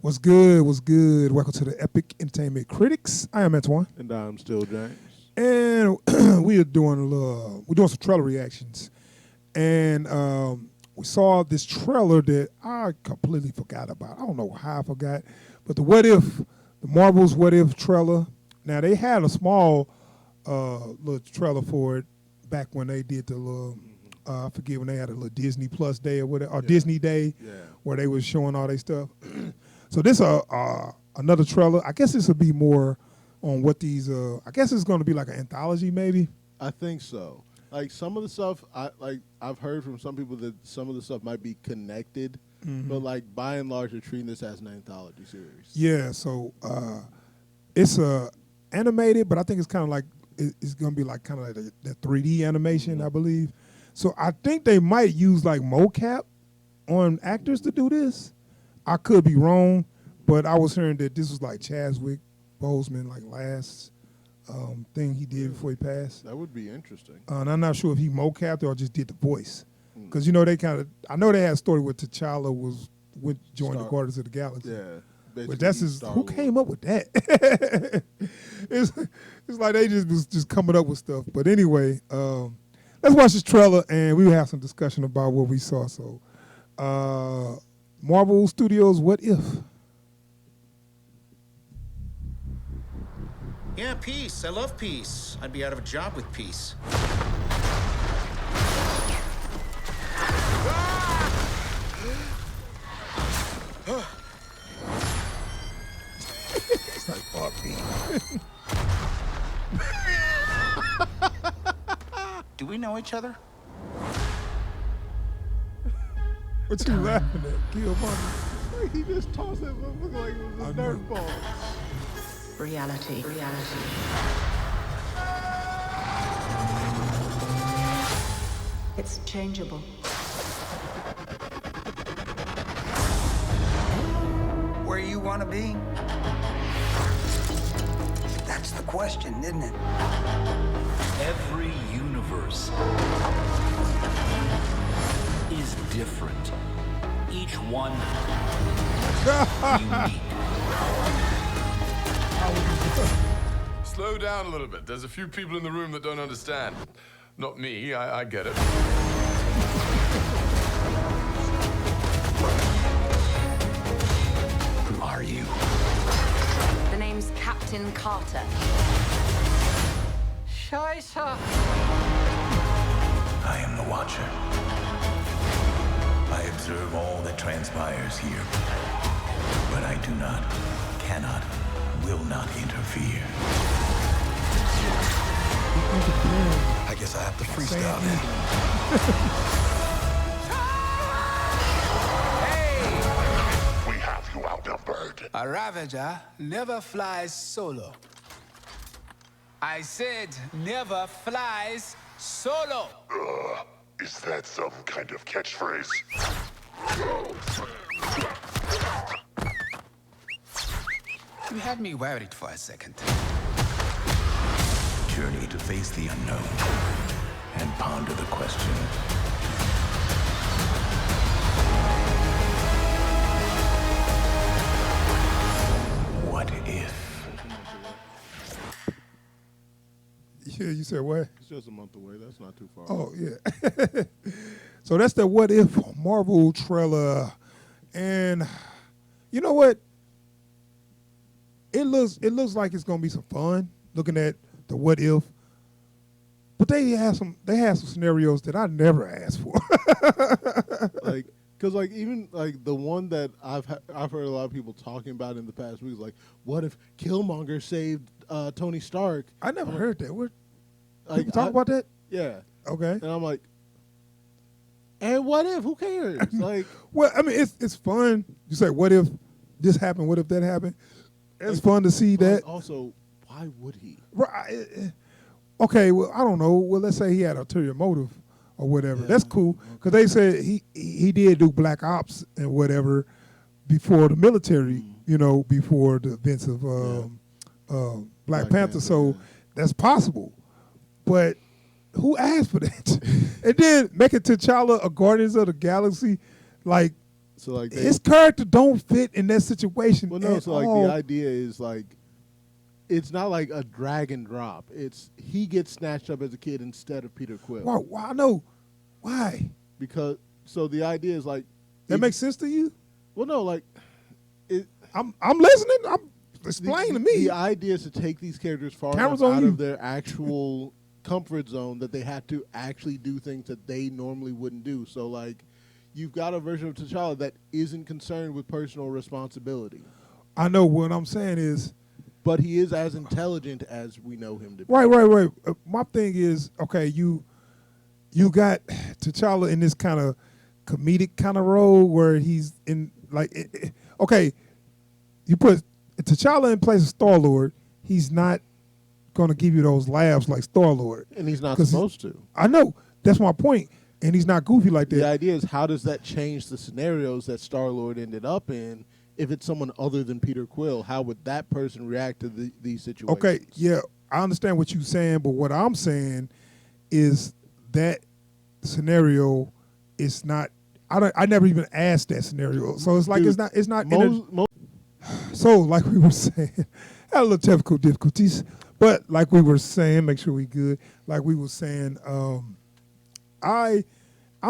What's good? What's good? Welcome to the Epic Entertainment Critics. I am Antoine, And I'm still James. and we are doing some trailer reactions, and we saw this trailer that I completely forgot about. I don't know how I forgot, but the Marvel's What If trailer. Now they had a small little trailer for it back when they did the little. I forget when they had a little Disney Plus day or whatever, or Disney Day, where they was showing all their stuff. So this another trailer. I guess this will be more on what these. I guess it's going to be like an anthology, maybe. I think so. Like some of the stuff, I've heard from some people that some of the stuff might be connected, but like by and large, they're treating this as an anthology series. Yeah. So it's animated, but I think it's kind of like it's going to be like kind of like the 3D animation, I believe. So I think they might use like mocap on actors to do this. I could be wrong, but I was hearing that this was like Chadwick Boseman, like last thing he did before he passed. That would be interesting. And I'm not sure if he mocapped it or just did the voice. Because, you know, I know they had a story where T'Challa joined the Guardians of the Galaxy. Yeah. But that's who came up with that? it's like they just coming up with stuff. But anyway, let's watch this trailer and we will have some discussion about what we saw. So, Marvel Studios, What If? Yeah, peace. I love peace. I'd be out of a job with peace. It's like, fuck me. Do we know each other? What you laughing at? Kill Money. He just tossed it, looked like it was a Nerf ball. Reality. It's changeable. Where you want to be? That's the question, isn't it? Every universe is different. Each one unique. Slow down a little bit. There's a few people in the room that don't understand. Not me, I get it. Who are you? The name's Captain Carter. Scheiße. I am the Watcher. I observe all that transpires here, but I do not, cannot, will not interfere. I guess I have to freestyle then. We have you outnumbered. A Ravager never flies solo. I said never flies solo. Is that some kind of catchphrase? You had me worried for a second. Journey to face the unknown and ponder the question. What if? Yeah, you said what? It's just a month away. That's not too far. Oh, yeah. So that's the What If Marvel trailer. And you know what? It looks like it's gonna be some fun looking at the What If. But they had some scenarios that I never asked for. Like, cause like even like the one that I've heard a lot of people talking about in the past weeks, like, what if Killmonger saved Tony Stark? I never heard that. What? Like, People talk about that? Yeah. Okay. And I'm like, and what if? Who cares? Like, well, I mean, it's fun. You say, what if this happened? What if that happened? It's fun to see that. Also, why would he? Right. Okay, well, I don't know. Well, let's say he had ulterior motive or whatever. That's cool because they said he did do black ops and whatever before the military, you know, before the events of Black Panther. So that's possible. But who asked for that? And then making T'Challa a Guardians of the Galaxy, like So like his character don't fit in that situation. Well, no. at So like all. the idea is like, it's not like a drag and drop. It's he gets snatched up as a kid instead of Peter Quill. Why? No, why? Because so the idea is like That makes sense to you? well, no, like I'm listening. Explain to me. The idea is to take these characters far Camera's enough on out you. of their actual comfort zone that they have to actually do things that they normally wouldn't do. So like, you've got a version of T'Challa that isn't concerned with personal responsibility. I know what I'm saying is. But he is as intelligent as we know him to be. Right. My thing is, okay, you got T'Challa in this kind of comedic kind of role where he's in like, okay, you put T'Challa in place of Star-Lord, he's not going to give you those laughs like Star-Lord. And he's not supposed to. I know. That's my point. And he's not goofy like that. The idea is, how does that change the scenarios that Star-Lord ended up in? If it's someone other than Peter Quill, how would that person react to these situations? Okay, yeah, I understand what you're saying, but what I'm saying is that scenario is not. I never even asked that scenario, so it's like Dude, it's not. So like we were saying, had a little technical difficulties, but like we were saying, make sure we good. Like we were saying, I'm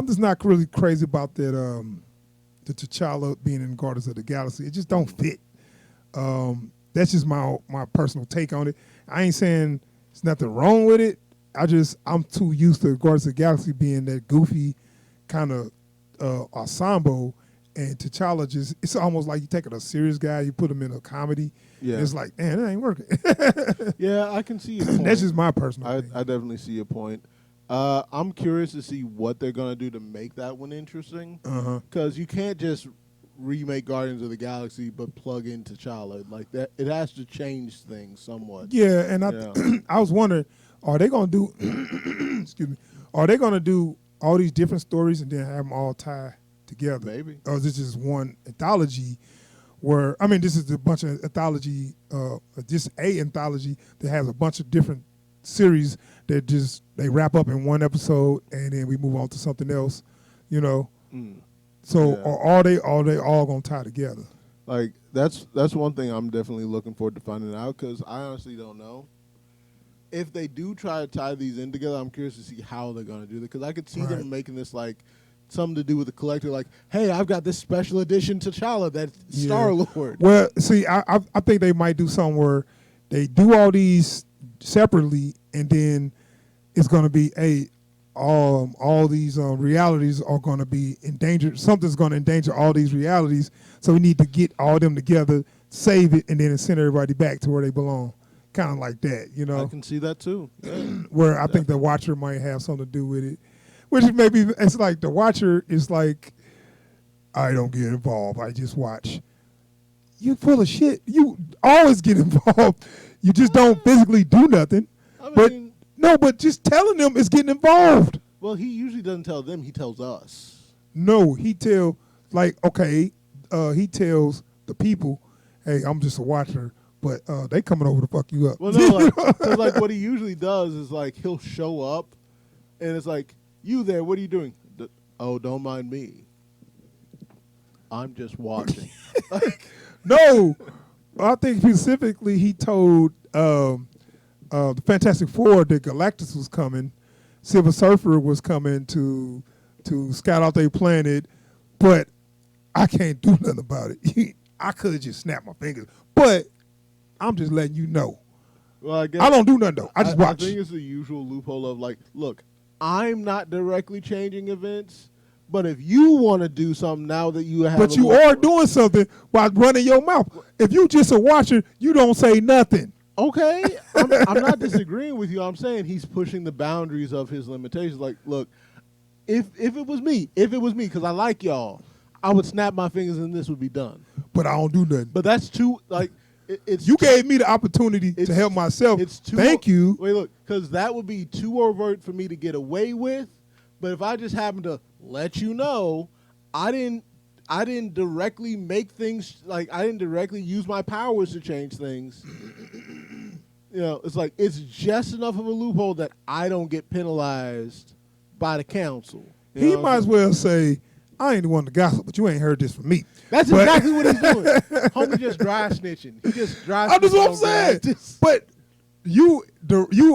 just not really crazy about that. The T'Challa being in Guardians of the Galaxy, it just don't fit. That's just my personal take on it. I ain't saying there's nothing wrong with it. I'm too used to Guardians of the Galaxy being that goofy kind of ensemble, and T'Challa it's almost like you taking a serious guy, you put him in a comedy. Yeah. It's like, man, it ain't working. Yeah, I can see your point. That's just my personal I thing. definitely see your point. I'm curious to see what they're going to do to make that one interesting. Because you can't just remake Guardians of the Galaxy but plug in T'Challa. Like that, it has to change things somewhat. Yeah, and I was wondering, are they going to do, excuse me, are they going to do all these different stories and then have them all tie together? Maybe. Or is this just one anthology where, I mean, this is a bunch of anthology, just a anthology that has a bunch of different series that just they wrap up in one episode and then we move on to something else, you know. So Yeah. are they all gonna tie together? Like that's one thing I'm definitely looking forward to finding out, because I honestly don't know. If they do try to tie these in together, I'm curious to see how they're gonna do it, because I could see them making this like something to do with the collector, like, hey, I've got this special edition T'Challa that's Star-Lord. Well, see, I think they might do something where they do all these separately, and then it's going to be all these realities are going to be endangered. Something's going to endanger all these realities, so we need to get all them together, save it, and then send everybody back to where they belong. Kind of like that, you know. I can see that too. Yeah. Where I think the Watcher might have something to do with it, which maybe it's like the Watcher is like, I don't get involved, I just watch. You full of shit. You always get involved. You just don't physically do nothing. But just telling them is getting involved. Well, he usually doesn't tell them. He tells us. No, he tells he tells the people, hey, I'm just a watcher, but they coming over to fuck you up. Well, no, like what he usually does is like he'll show up, and it's like, you there? What are you doing? Oh, don't mind me. I'm just watching. No, I think specifically he told the Fantastic Four that Galactus was coming, Silver Surfer was coming to scout out their planet, but I can't do nothing about it. I could have just snapped my fingers, but I'm just letting you know. Well, I guess I don't do nothing though. I just watch. I think it's the usual loophole of like, look, I'm not directly changing events, but if you want to do something now that you have, but you are doing something while running your mouth. If you just a watcher, you don't say nothing. Okay, I'm not disagreeing with you. I'm saying he's pushing the boundaries of his limitations. Like, look, if it was me, because I like y'all, I would snap my fingers and this would be done. But I don't do nothing. But that's too, like, it's you gave me the opportunity to help myself. It's too, thank you. Wait, look, because that would be too overt for me to get away with. But if I just happen to let you know, I didn't directly make things, like, I didn't directly use my powers to change things. You know, it's like, it's just enough of a loophole that I don't get penalized by the council. He might as well say, I ain't the one to gossip, but you ain't heard this from me. That's But- exactly what he's doing. Homie just dry snitching. He just dry snitching. That's what I'm on saying. guys. But you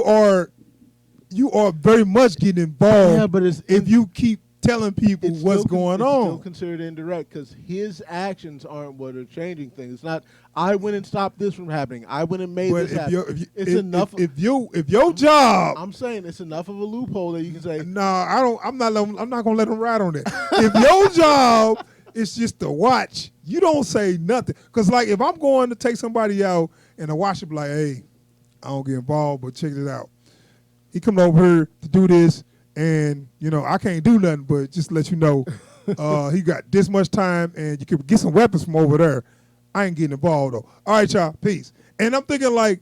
are very much getting involved. Yeah, but if you keep telling people It's what's still going it's still on. considered indirect because his actions aren't what are changing things. It's not. I went and stopped this from happening. I went and made But this if happen. your It's enough. if your job, I'm saying it's enough of a loophole that you can say. I don't. I'm not gonna let them ride on that. If your job is just to watch, you don't say nothing. Cause like if I'm going to take somebody out and the watcher be like, hey, I don't get involved, but check it out. He coming over here to do this, and I can't do nothing. But just to let you know, he got this much time, and you can get some weapons from over there. I ain't getting involved though. All right, y'all, peace. And I'm thinking like,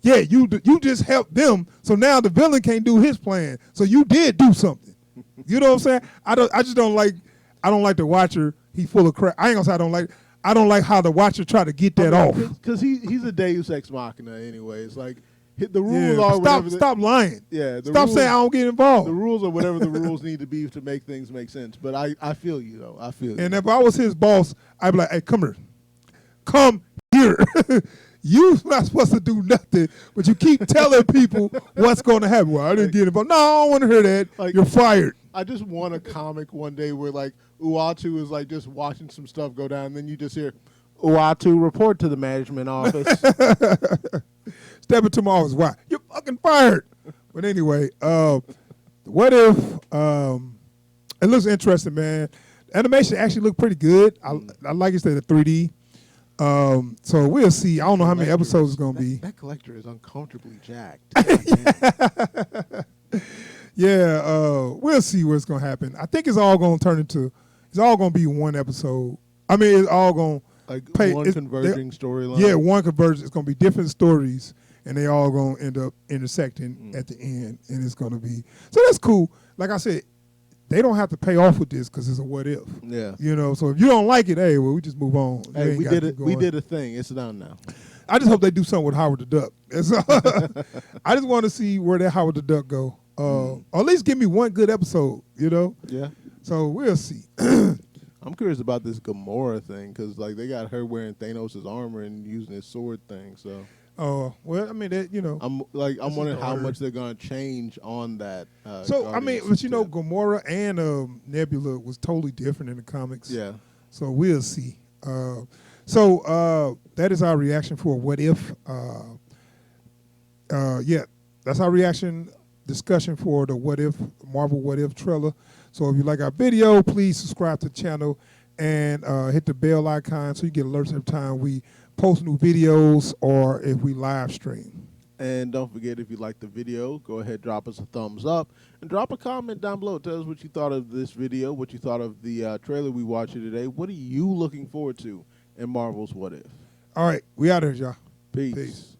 yeah, you just helped them, so now the villain can't do his plan. So you did do something. You know what I'm saying? I don't like the watcher. He full of crap. I ain't gonna say I don't like how the watcher try to get that off. Because he's a Deus Ex Machina anyway. It's like the rules are stop lying. Yeah, stop saying I don't get involved. The rules are whatever the rules need to be to make things make sense. But I feel you though. I feel you. And if I was his boss, I'd be like, hey, come here. You're not supposed to do nothing, but you keep telling people what's going to happen. Well, I didn't get involved. No, I don't want to hear that. Like, you're fired. I just want a comic one day where like Uatu is like just watching some stuff go down, and then you just hear Uatu report to the management office. Step into my office. Why? You're fucking fired. But anyway, what if it looks interesting, man. Animation actually looked pretty good. I like it, the 3D. So we'll see. I don't know how many episodes it's gonna be. That collector is uncomfortably jacked. Yeah, we'll see what's gonna happen. I think it's all gonna be one episode. I mean, it's all gonna one converging storyline. Yeah, one converging. It's gonna be different stories, and they all gonna end up intersecting at the end, and it's gonna be so that's cool. Like I said, they don't have to pay off with this because it's a what if. Yeah. So if you don't like it, hey, well, we just move on. Hey, we did it. We did a thing. It's done now. I just hope they do something with Howard the Duck. I just want to see where that Howard the Duck go. Or at least give me one good episode. Yeah. So we'll see. I'm curious about this Gamora thing because like they got her wearing Thanos' armor and using his sword thing. So. Well, I mean that I'm wondering how much they're gonna change on that. I mean, but Gamora and Nebula was totally different in the comics. Yeah. So we'll see. That is our reaction for What If. That's our reaction discussion for the What If Marvel What If trailer. So if you like our video, please subscribe to the channel and hit the bell icon so you get alerts every time we post new videos or if we live stream. And don't forget, if you like the video, go ahead, drop us a thumbs up and drop a comment down below. Tell us what you thought of this video, what you thought of the trailer we watched today. What are you looking forward to in Marvel's What If? All right, we out here, y'all. Peace.